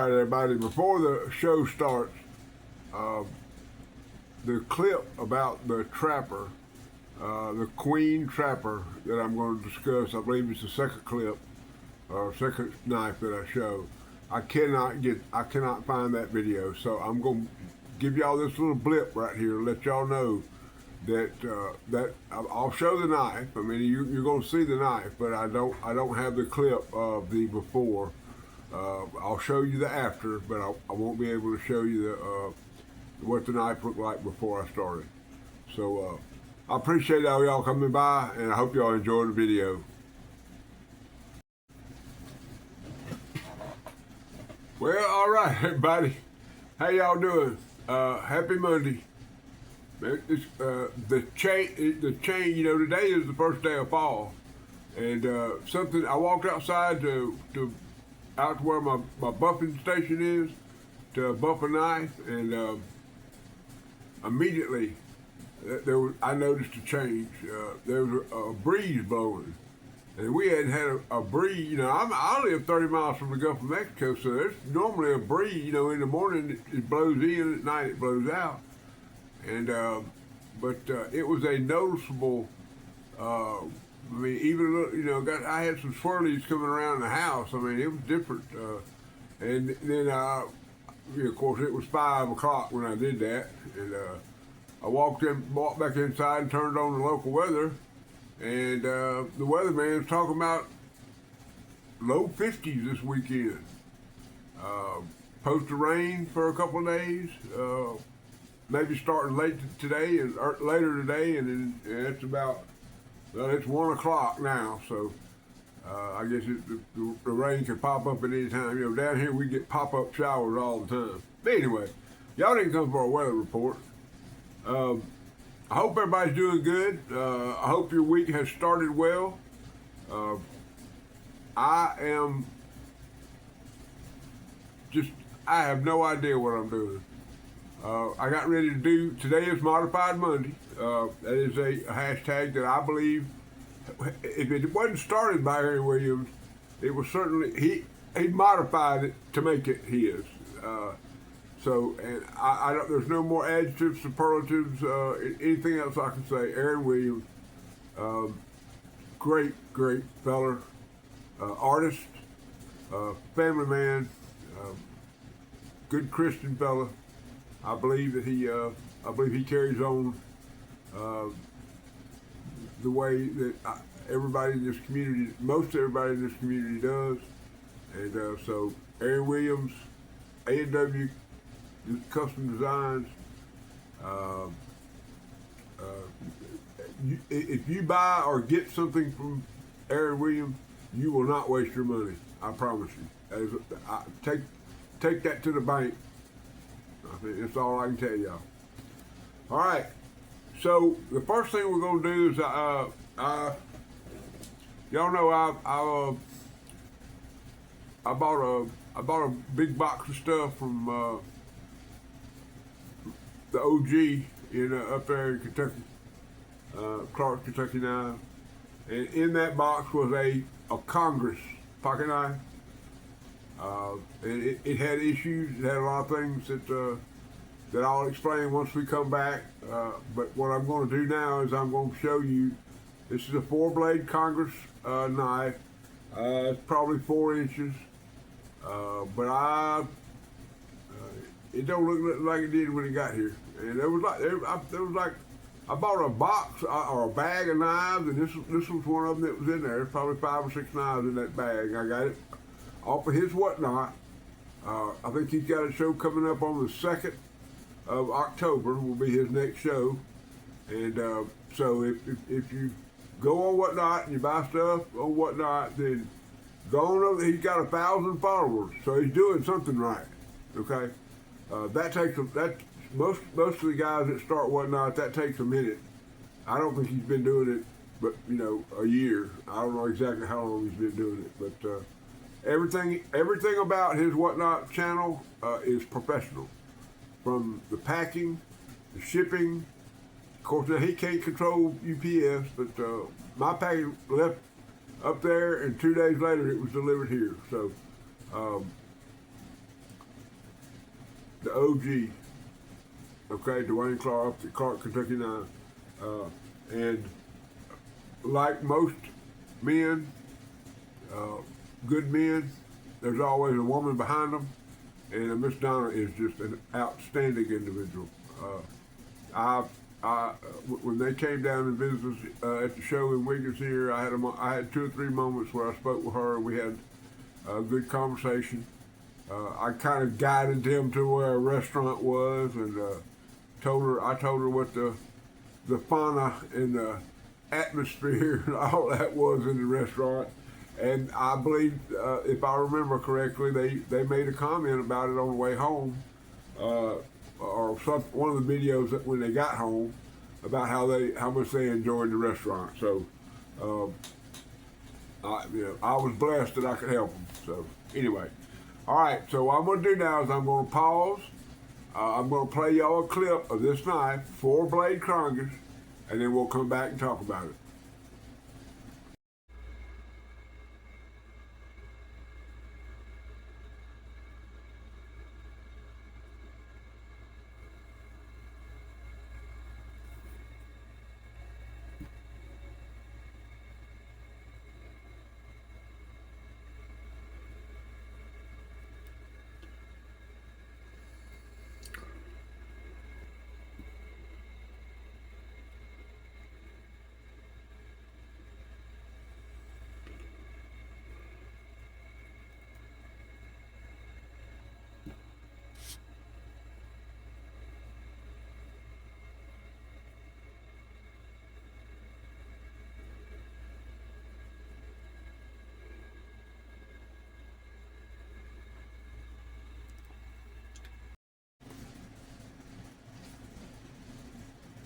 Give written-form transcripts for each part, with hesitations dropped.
right, everybody. Before the show starts, the clip about the trapper, the queen trapper that I'm going to discuss, I believe it's the second clip or second knife that I show. I cannot find that video, so I'm going to give y'all this little blip right here, let y'all know that I'll show the knife. I mean, you're going to see the knife, but I don't have the clip of the before. I'll show you the after, but I won't be able to show you what the knife looked like before I started. So I appreciate all y'all coming by, and I hope y'all enjoy the video. Well, all right, everybody. How y'all doing? Happy Monday. The chain. You know, today is the first day of fall, and something. I walked outside out to where my buffing station is to buff a knife, and immediately I noticed a change. There was a breeze blowing, and we hadn't had a breeze. You know, I live 30 miles from the Gulf of Mexico, so there's normally a breeze. You know, in the morning it blows in, at night it blows out, and but it was a noticeable. I mean, even I had some swirlies coming around the house. I mean, it was different. And then, of course, it was 5 o'clock when I did that, and I walked back inside, and turned on the local weather, and the weatherman was talking about low 50s this weekend. Supposed to rain for a couple of days, maybe starting late today and later today, and then it's about. Well, it's 1 o'clock now, so I guess the rain can pop up at any time. You know, down here we get pop-up showers all the time. But anyway, y'all didn't come for a weather report. I hope everybody's doing good. I hope your week has started well. I have no idea what I'm doing. I got ready to do, today is Modified Monday. That is a hashtag that I believe, if it wasn't started by Aaron Williams, it was certainly, he modified it to make it his. And I don't, there's no more adjectives, superlatives, anything else I can say. Aaron Williams, great feller, artist, family man, good Christian fella. I believe that he carries on the way that everybody in this community, most everybody in this community does. And so Aaron Williams, A&W Custom Designs, if you buy or get something from Aaron Williams, you will not waste your money. I promise you. Take that to the bank. I think that's all I can tell y'all. All right. So the first thing we're gonna do is y'all know I bought a big box of stuff from the OG up there in Kentucky, Clark, Kentucky now, and in that box was a Congress pocket knife. And it had issues. It had a lot of things that I'll explain once we come back. But what I'm going to do now is I'm going to show you. This is a 4-blade Congress knife. It's probably 4 inches, but it don't look like it did when it got here. And there was like I bought a box or a bag of knives, and this was one of them that was in there. There's probably 5 or 6 knives in that bag. I got it off of his Whatnot. I think he's got a show coming up on the 2nd of October, will be his next show. And so if you go on Whatnot and you buy stuff on Whatnot, then go on over. He's got 1,000 followers, so he's doing something right. Okay, most of the guys that start Whatnot, that takes a minute. I don't think he's been doing it, but a year. I don't know exactly how long he's been doing it, but everything about his Whatnot channel is professional. From the packing, the shipping. Of course, he can't control UPS, but my package left up there, and 2 days later it was delivered here. So the OG. Okay, Dwayne Clark, the Clark Kentucky Nine, and like most men, uh, good men, there's always a woman behind them, and Miss Donna is just an outstanding individual. When they came down and visited us at the show in Wiggins here, I had 2 or 3 moments where I spoke with her. We had a good conversation. I kind of guided them to where a restaurant was, and I told her what the fauna and the atmosphere and all that was in the restaurant. And I believe, if I remember correctly, they made a comment about it on the way home, or one of the videos that when they got home, about how much they enjoyed the restaurant. So, I was blessed that I could help them. So anyway, all right. So what I'm going to do now is I'm going to pause. I'm going to play y'all a clip of this knife, 4-blade Congress, and then we'll come back and talk about it.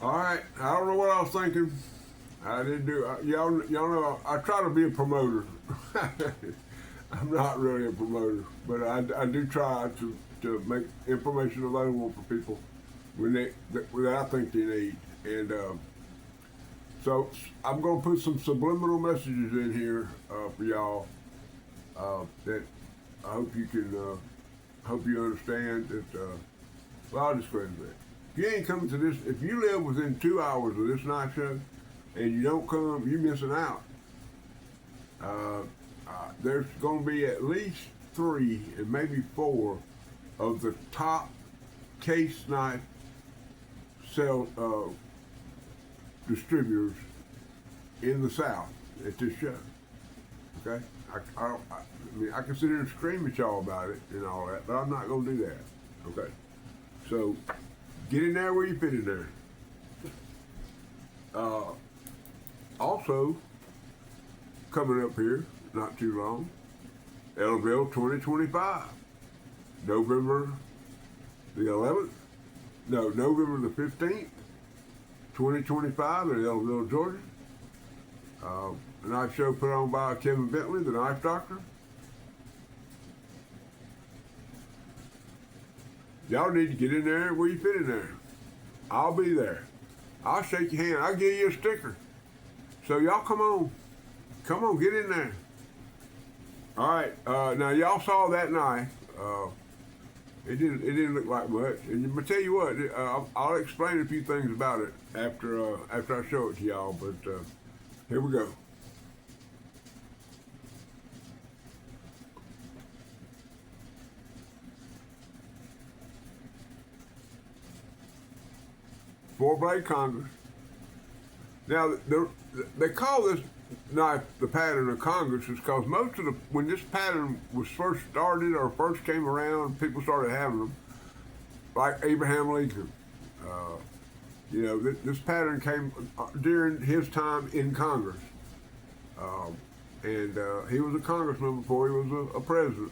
All right, I don't know what I was thinking. I didn't do. Y'all know I try to be a promoter. I'm not really a promoter, but I do try to make information available for people that I think they need. And so I'm going to put some subliminal messages in here for y'all that I hope you can hope you understand that. Well, I'll just go ahead and say it. If you ain't coming to this, if you live within 2 hours of this night show and you don't come, you're missing out. There's going to be at least 3 and maybe 4 of the top case knife distributors in the South at this show. Okay, I mean I can sit here and scream at y'all about it and all that, but I'm not going to do that. Okay, so get in there where you fit in there. Also, coming up here, not too long, Ellaville 2025, November the 11th, no, November the 15th, 2025 in Ellaville, Georgia. A knife show put on by Kevin Bentley, the knife doctor. Y'all need to get in there where you fit in there. I'll be there. I'll shake your hand. I'll give you a sticker. So y'all come on. Come on, get in there. All right. Now y'all saw that knife. It didn't look like much. And I'm gonna tell you what. I'll explain a few things about it after I show it to y'all. But here we go. Four-blade Congress. Now, they call this knife the pattern of Congress is because when this pattern was first started or first came around, people started having them, like Abraham Lincoln. This pattern came during his time in Congress. And he was a congressman before he was a president.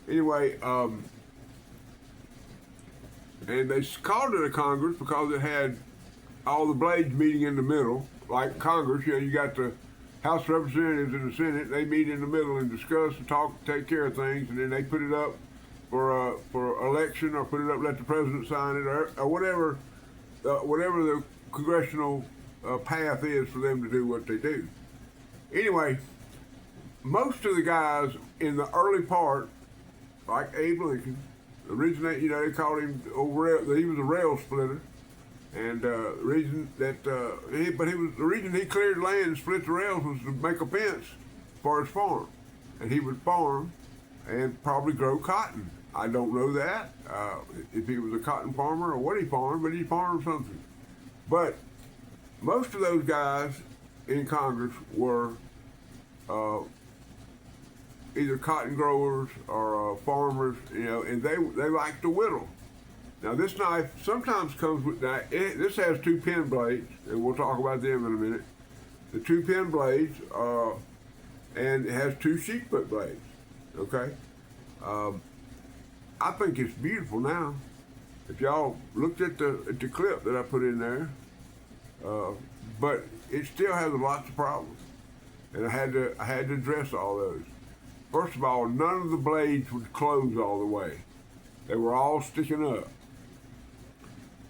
Anyway, and they called it a Congress because it had all the blades meeting in the middle, like Congress. You got the House of Representatives and the Senate. They meet in the middle and discuss and talk, take care of things, and then they put it up for election or put it up, let the president sign it, or whatever the congressional path is for them to do what they do. Anyway, most of the guys in the early part, like Abe Lincoln, originate. You know, they called him he was a rail splitter, and the reason that the reason he cleared land and split the rails was to make a fence for his farm, and he would farm and probably grow cotton. I don't know that if he was a cotton farmer or what he farmed, but he farmed something. But most of those guys in Congress were either cotton growers or farmers, you know, and they like to whittle. Now this knife sometimes comes with this has two pen blades, and we'll talk about them in a minute. The two pen blades, and it has two sheep foot blades. Okay, I think it's beautiful now. If y'all looked at the clip that I put in there, but it still has lots of problems, and I had to address all those. First of all, none of the blades would close all the way. They were all sticking up.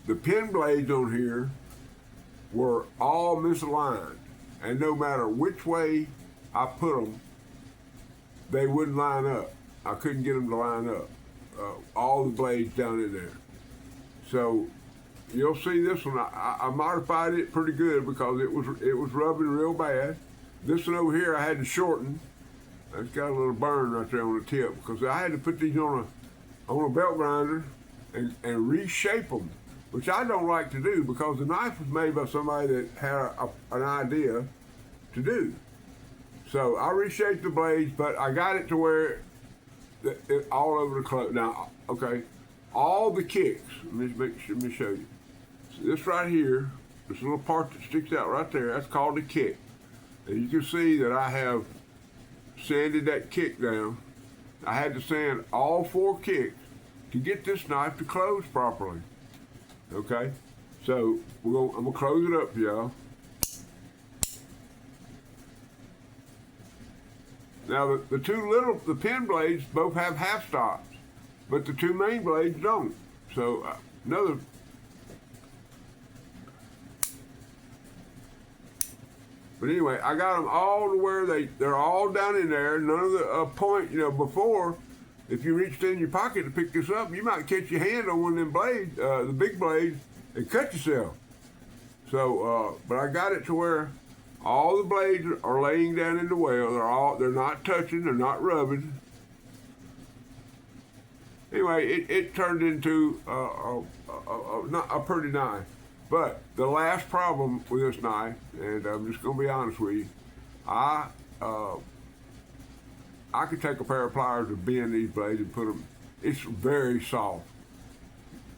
The pin blades on here were all misaligned, and no matter which way I put them, they wouldn't line up. I couldn't get them to line up. All the blades down in there. So you'll see this one. I modified it pretty good because it was rubbing real bad. This one over here I had to shorten. It's got a little burn right there on the tip because I had to put these on a belt grinder and reshape them, which I don't like to do because the knife was made by somebody that had an idea to do. So I reshaped the blades, but I got it to where it all over the clothes. Now, okay, all the kicks. Let me show you. So this right here, this little part that sticks out right there, that's called the kick. And you can see that I have sanded that kick down. I had to sand all four kicks to get this knife to close properly. Okay, so I'm gonna close it up for y'all. Now the pin blades both have half stops, but the two main blades don't. So But anyway, I got them all to where they're all down in there. None of the point, you know, before, if you reached in your pocket to pick this up, you might catch your hand on one of them blades, the big blades, and cut yourself. So, but I got it to where all the blades are laying down in the well. They're not touching, they're not rubbing. Anyway, it turned into a pretty knife. But the last problem with this knife, and I'm just going to be honest with you, I could take a pair of pliers and bend these blades and put them. It's very soft.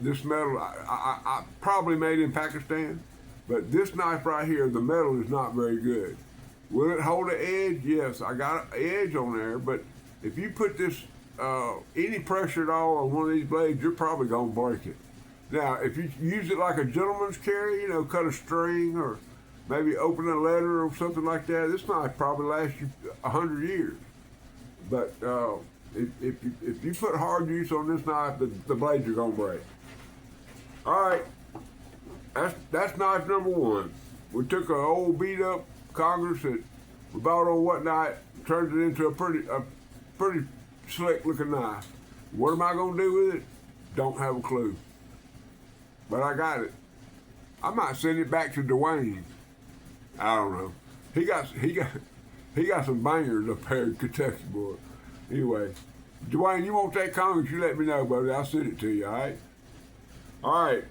This metal, I probably made in Pakistan, but this knife right here, the metal is not very good. Will it hold an edge? Yes, I got an edge on there, but if you put this any pressure at all on one of these blades, you're probably going to break it. Now, if you use it like a gentleman's carry, you know, cut a string or maybe open a letter or something like that, this knife probably lasts you 100 years. But if you put hard use on this knife, the blades are gonna break. All right, that's knife number one. We took an old beat up Congress that we bought on whatnot, turned it into a pretty slick looking knife. What am I gonna do with it? Don't have a clue. But I got it. I might send it back to Dwayne. I don't know. He got some bangers up there in Kentucky, boy. Anyway, Dwayne, you want that Congress? You let me know, buddy. I'll send it to you. All right. All right.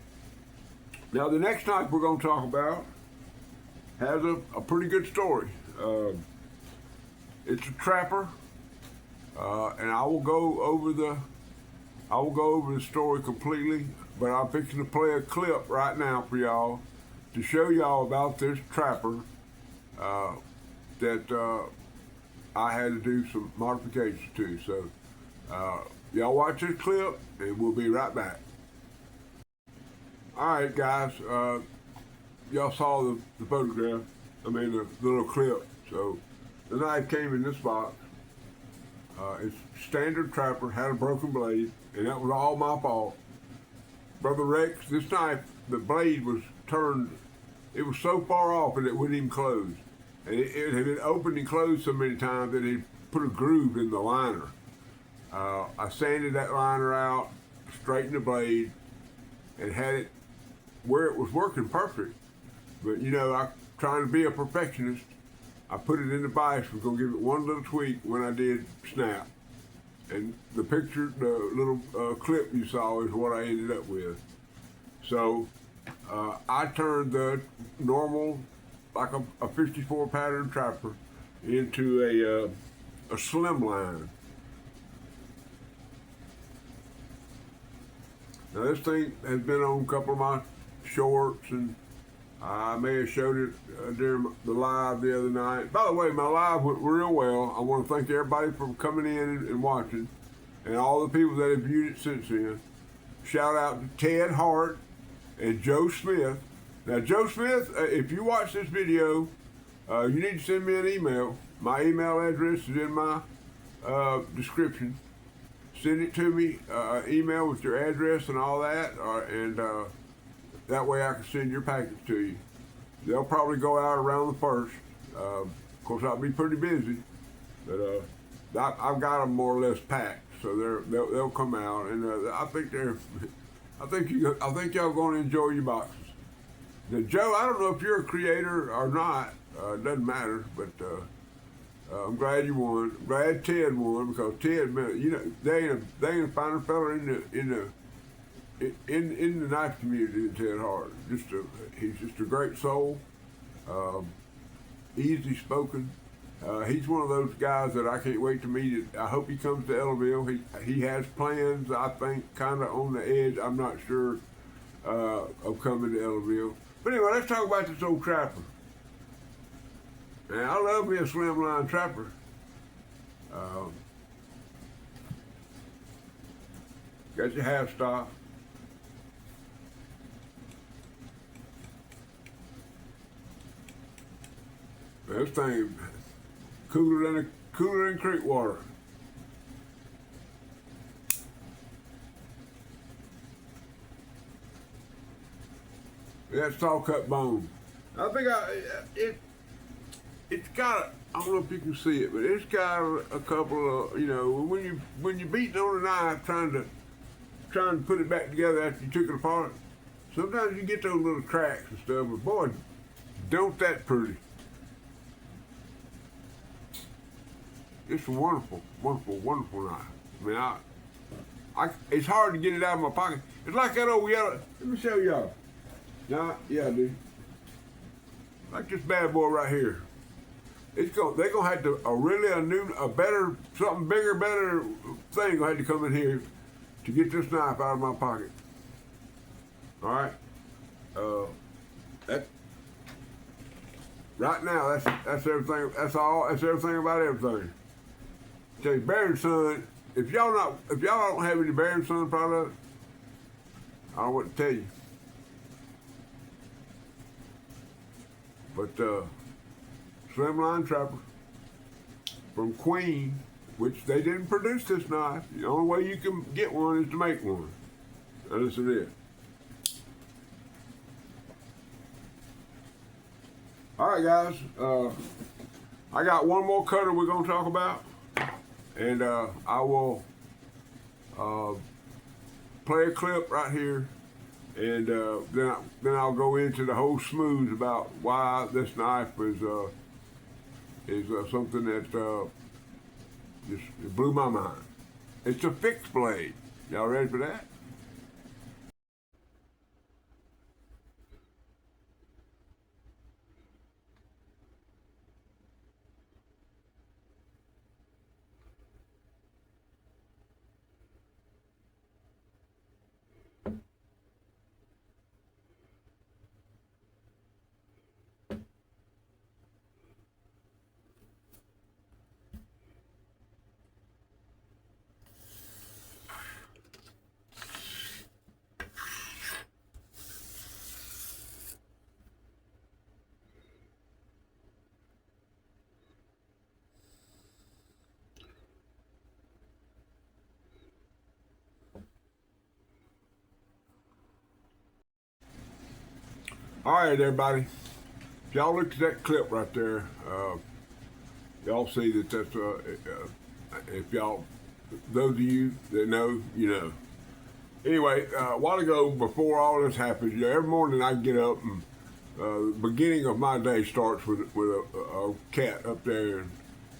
Now the next knife we're going to talk about has a pretty good story. It's a trapper, and I will go over the story completely. But I'm fixing to play a clip right now for y'all to show y'all about this trapper that I had to do some modifications to. So y'all watch this clip and we'll be right back. All right, guys, y'all saw the photograph, the little clip. So the knife came in this box. It's standard trapper, had a broken blade, and that was all my fault. Brother Rex, this knife, the blade was turned, it was so far off and it wouldn't even close. And it had been opened and closed so many times that it put a groove in the liner. I sanded that liner out, straightened the blade, and had it where it was working perfect. But you know, I trying to be a perfectionist. I put it in the vise. Was gonna give it one little tweak when I did snap, and the picture, the little clip you saw, is what I ended up with. So I turned the normal, like a 54 pattern trapper, into a slim line. Now this thing has been on a couple of my shorts, and I may have showed it during the live the other night. By the way, my live went real well. I want to thank everybody for coming in and watching, and all the people that have viewed it since then. Shout out to Ted Hart and Joe Smith. Now, Joe Smith, if you watch this video, you need to send me an email. My email address is in my description. Send it to me, email with your address and all that, and that way I can send your package to you. They'll probably go out around the 1st. Of course, I'll be pretty busy, but I've got them more or less packed, so they'll come out, and I think y'all going to enjoy your boxes. Now, Joe, I don't know if you're a creator or not. It doesn't matter, but I'm glad you won. I'm glad Ted won, because Ted, man, you know, they ain't a finer fella in the knife community than Ted Hart. He's just a great soul, easy spoken. He's one of those guys that I can't wait to meet. I hope he comes to Ellaville. He has plans, I think, kind of on the edge. I'm not sure of coming to Ellaville. But anyway, let's talk about this old trapper. Now, I love me a slimline trapper. Got your half stop. This thing cooler than creek water. That saw cut bone. I think it's got. I don't know if you can see it, but it's got a couple of, you know, when you beating on a knife trying to put it back together after you took it apart. Sometimes you get those little cracks and stuff, but boy, don't that pretty. It's a wonderful, wonderful, wonderful knife. I mean, it's hard to get it out of my pocket. It's like that old yellow. Let me show y'all. Now, yeah, dude. Like this bad boy right here. They're gonna have to a better, something bigger, better thing gonna have to come in here to get this knife out of my pocket. All right. That right now, that's everything. That's all. That's everything about everything. Tell you, Bear & Son. If y'all don't have any Bear & Son products, I don't know what to tell you. But Slimline Trapper from Queen, which they didn't produce this knife. The only way you can get one is to make one. And this is it. All right, guys. I got one more cutter we're gonna talk about, and I will play a clip right here, and then I'll go into the whole smooth about why this knife is something that just blew my mind. It's a fixed blade. Y'all ready for that? All right, everybody. If y'all look at that clip right there, y'all see that that's, if y'all, those of you that know, you know. Anyway, a while ago, before all this happened, every morning I get up and the beginning of my day starts with a cat up there in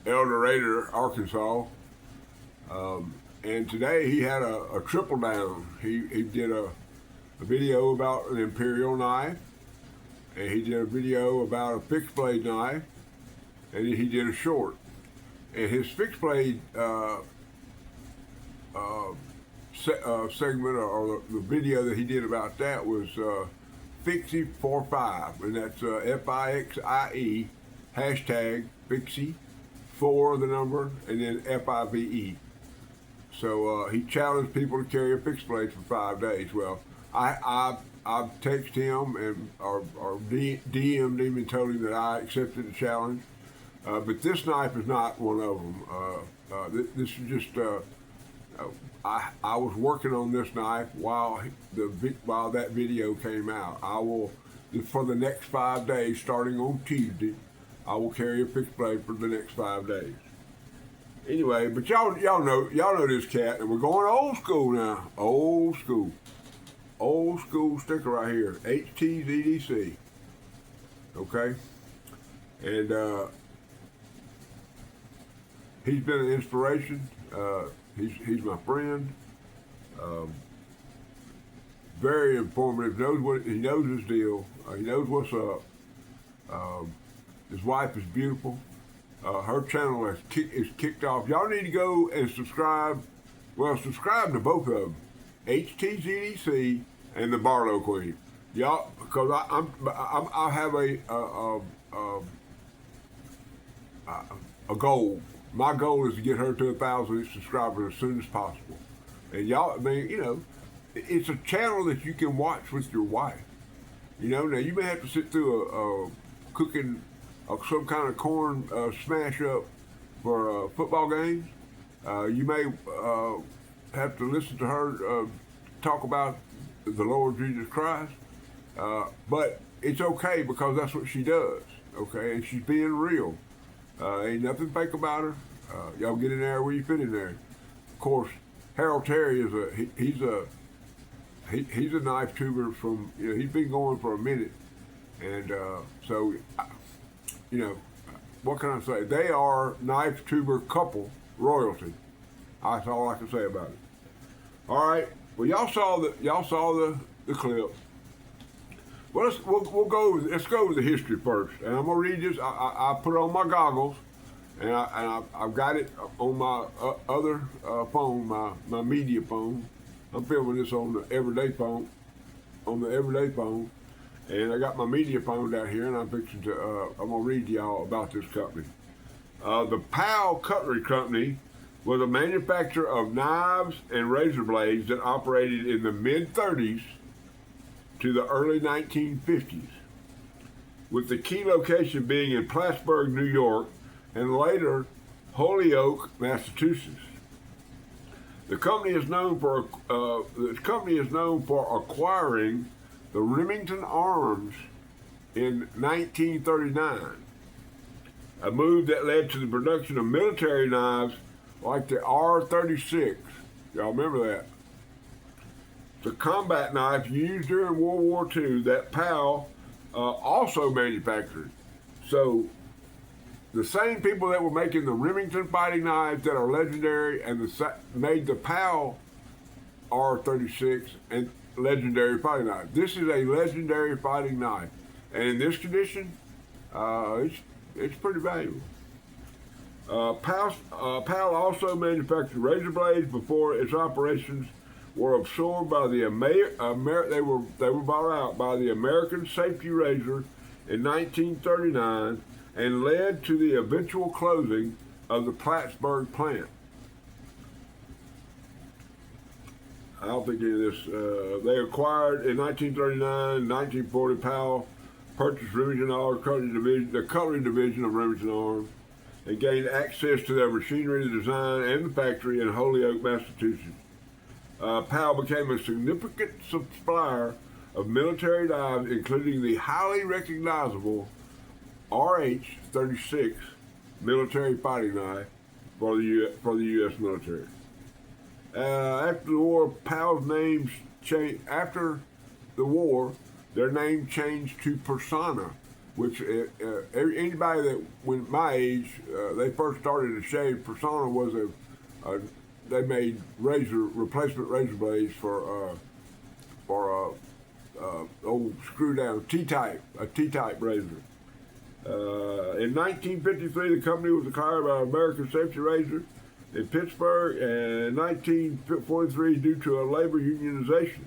El Dorado, Arkansas. And today he had a triple down. He did a video about an imperial knife, and he did a video about a fixed blade knife, and he did a short. And his fixed blade segment or the video that he did about that was Fixie45, and that's FIXIE hashtag Fixie, 4 the number, and then FIVE. So he challenged people to carry a fixed blade for 5 days. Well, I've texted him and or DM'd him and told him that I accepted the challenge. But this knife is not one of them. This is just I was working on this knife while that video came out. I will, for the next 5 days, starting on Tuesday, I will carry a fixed blade for the next 5 days. Anyway, but y'all know this cat, and we're going old school now. Old school sticker right here, HTZDC. Okay, and he's been an inspiration. He's my friend. Very informative. He knows his deal. He knows what's up. His wife is beautiful. Her channel is kicked off. Y'all need to go and subscribe. Well, subscribe to both of them, HTZDC and the Barlow Queen. Y'all, because I have a goal. My goal is to get her to 1,000 subscribers as soon as possible. And y'all, I mean, it's a channel that you can watch with your wife. Now you may have to sit through a cooking some kind of corn smash up for football games. You may have to listen to her talk about the Lord Jesus Christ. But it's okay because that's what she does. Okay, and she's being real. Ain't nothing fake about her. Y'all get in there where you fit in there. Of course, Harold Terry is he's a knife tuber from he's been going for a minute, and so what can I say? They are knife tuber couple royalty. That's all I can say about it. All right. Well, y'all saw the clip. Well, let's go over the history first, and I'm gonna read this. I put on my goggles, and I've got it on my other phone, my media phone. I'm filming this on the everyday phone, and I got my media phone down here, and I'm gonna read to y'all about this company. The Powell Cutlery Company was a manufacturer of knives and razor blades that operated in the mid-30s to the early 1950s, with the key location being in Plattsburgh, New York, and later Holyoke, Massachusetts. The company is known for acquiring the Remington Arms in 1939, a move that led to the production of military knives like the R-36. Y'all remember that? The combat knife used during World War II that Powell also manufactured. So the same people that were making the Remington fighting knives that are legendary and made the Powell R-36 and legendary fighting knife. This is a legendary fighting knife, and in this condition, it's pretty valuable. Powell also manufactured razor blades before its operations were absorbed by the they were bought out by the American Safety Razor in 1939 and led to the eventual closing of the Plattsburgh plant. I don't think any of this. They acquired in 1939, 1940. Powell purchased Remington Arms, the cutlery division of Remington Arms, and gained access to their machinery, the design, and the factory in Holyoke, Massachusetts. Powell became a significant supplier of military knives, including the highly recognizable RH-36 military fighting knife for the U.S. military. After the war, PAL's names changed. After the war, their name changed to Persona, which anybody that when my age they first started to shave. Persona was a they made replacement razor blades for old screw down a T-type razor. In 1953, the company was acquired by American Safety Razor in Pittsburgh, and in 1943, due to a labor unionization.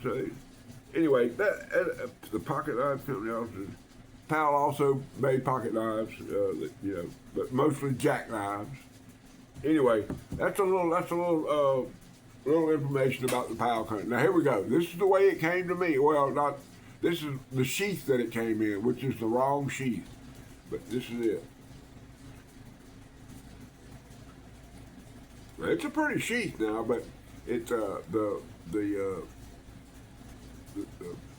So, anyway, the pocket knife company also. PAL also made pocket knives, but mostly jackknives. Anyway, that's a little information about the PAL company. Now here we go. This is the way it came to me. Well, not this is the sheath that it came in, which is the wrong sheath, but this is it. Now, it's a pretty sheath now, but it's the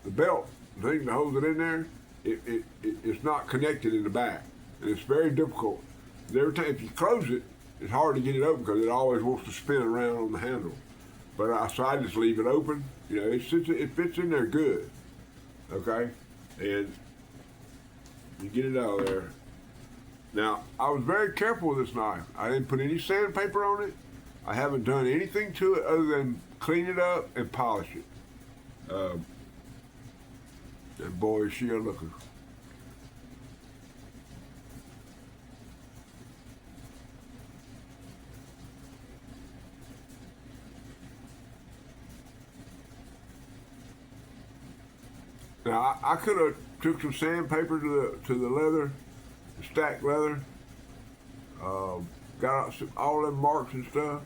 belt thing that holds it in there. It's not connected in the back, and it's very difficult. Every time if you close it, it's hard to get it open because it always wants to spin around on the handle. But so I just leave it open. It fits in there good. Okay, and you get it out of there. Now I was very careful with this knife. I didn't put any sandpaper on it. I haven't done anything to it other than clean it up and polish it. And boy, is she a looker. Now I could have took some sandpaper to the leather, the stacked leather, got out all them marks and stuff,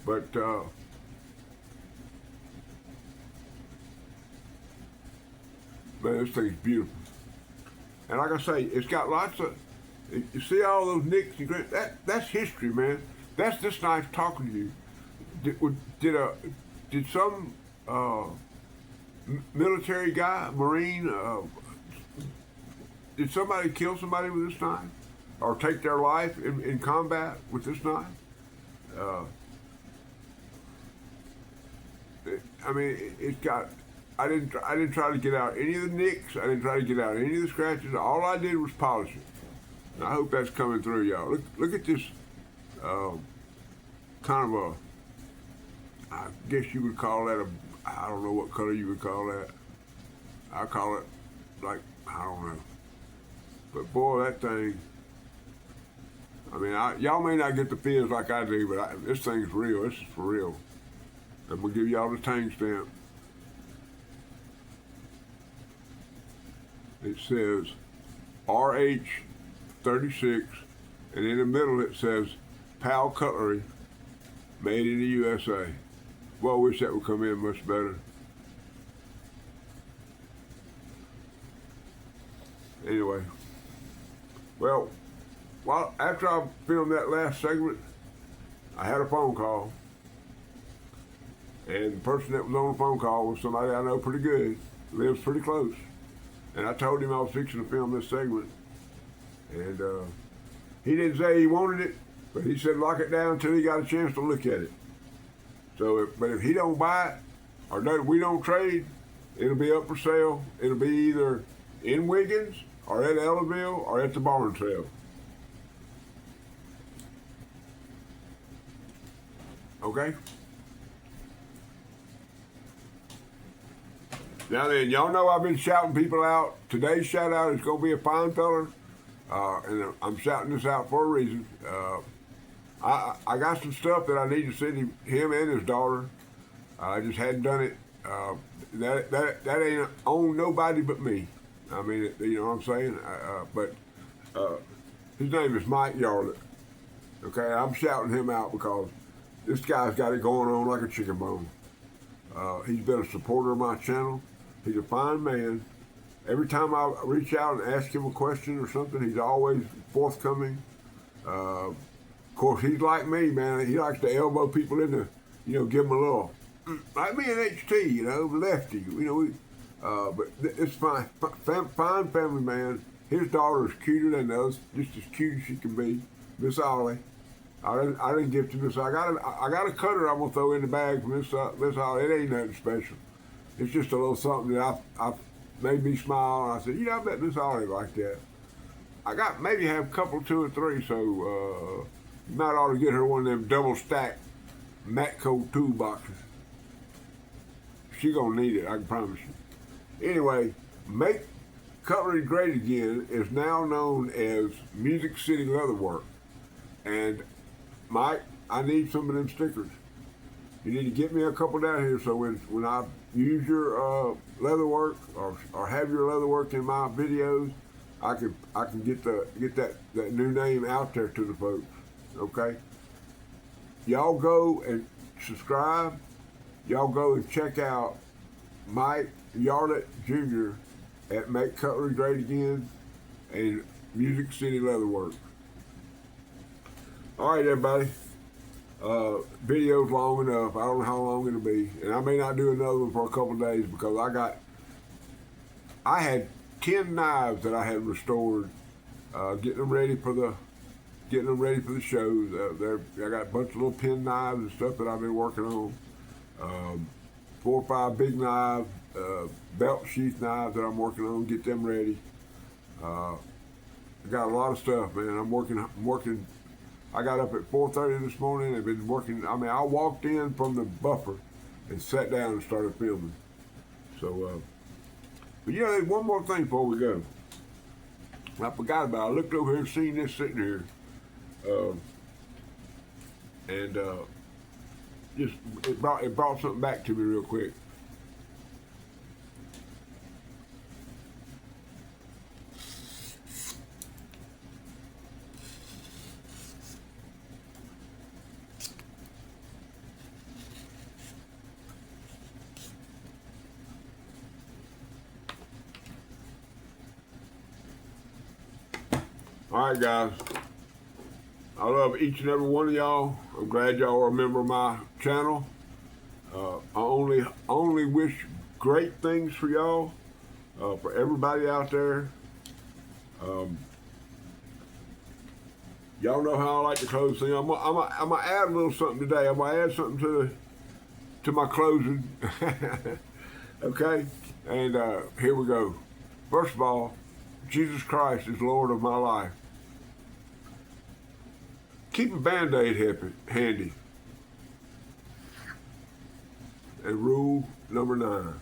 but man, this thing's beautiful. And like I say, it's got lots of. You see all those nicks and that's history, man. That's this knife talking to you. Did some military guy, Marine, did somebody kill somebody with this knife, or take their life in combat with this knife? It's got. I didn't try to get out any of the nicks. I didn't try to get out any of the scratches. All I did was polish it. And I hope that's coming through, y'all. Look at this kind of a. I guess you would call that I don't know what color you would call that. I call it like, I don't know. But boy, that thing. Y'all may not get the feels like I do, but this thing's real. This is for real. I'm gonna give y'all the tang stamp. It says RH36, and in the middle it says PAL Cutlery, made in the USA. Well, I wish that would come in much better. Anyway, well, after I filmed that last segment, I had a phone call, and the person that was on the phone call was somebody I know pretty good, lives pretty close. And I told him I was fixing to film this segment. And he didn't say he wanted it, but he said lock it down until he got a chance to look at it. So, but if he don't buy it, or we don't trade, it'll be up for sale. It'll be either in Wiggins, or at Ellaville, or at the barn sale. Okay? Now then, y'all know I've been shouting people out. Today's shout out is going to be a fine feller, and I'm shouting this out for a reason. I got some stuff that I need to send him and his daughter. I just hadn't done it. That ain't on nobody but me. You know what I'm saying? But his name is Mike Yarlett. Okay, I'm shouting him out because this guy's got it going on like a chicken bone. He's been a supporter of my channel. He's a fine man. Every time I reach out and ask him a question or something, he's always forthcoming. Of course, he's like me, man. He likes to elbow people in the, give them a little, like me and HT, lefty, but it's fine. Fine family man. His daughter is cuter than us, just as cute as she can be. Miss Ollie. I didn't give to Miss. I got a cutter I'm gonna throw in the bag for Miss Ollie. It ain't nothing special. It's just a little something that I made me smile. And I said, I bet Miss Ollie like that. I got maybe have a couple, two or three. So you might ought to get her one of them double stacked Matco toolboxes. She gonna need it. I can promise you. Anyway, Make Cutlery Great Again is now known as Music City Leatherwork, and Mike, I need some of them stickers. You need to get me a couple down here so when I use your leather work or have your leather work in my videos, I can get that new name out there to the folks. Okay? Y'all go and subscribe. Y'all go and check out Mike Yarlett Jr. at Make Cutlery Great Again and Music City Leatherwork. All right, everybody. Video's long enough. I don't know how long it'll be, and I may not do another one for a couple of days because I had 10 knives that I had restored, getting them ready for the shows. I got a bunch of little pen knives and stuff that I've been working on. 4 or 5 big knives, belt sheath knives that I'm working on. Get them ready. I got a lot of stuff, man. I'm working. I got up at 4:30 this morning. I've been working. I mean, I walked in from the buffer and sat down and started filming. So, but there's one more thing before we go. I forgot about it. I looked over here and seen this sitting here, and just it brought something back to me real quick. All right, guys. I love each and every one of y'all. I'm glad y'all are a member of my channel. I only wish great things for y'all, for everybody out there. Y'all know how I like to close things. I'm gonna add a little something today. I'm gonna add something to my closing. Okay, and here we go. First of all, Jesus Christ is Lord of my life. Keep a Band-Aid handy. And rule number 9.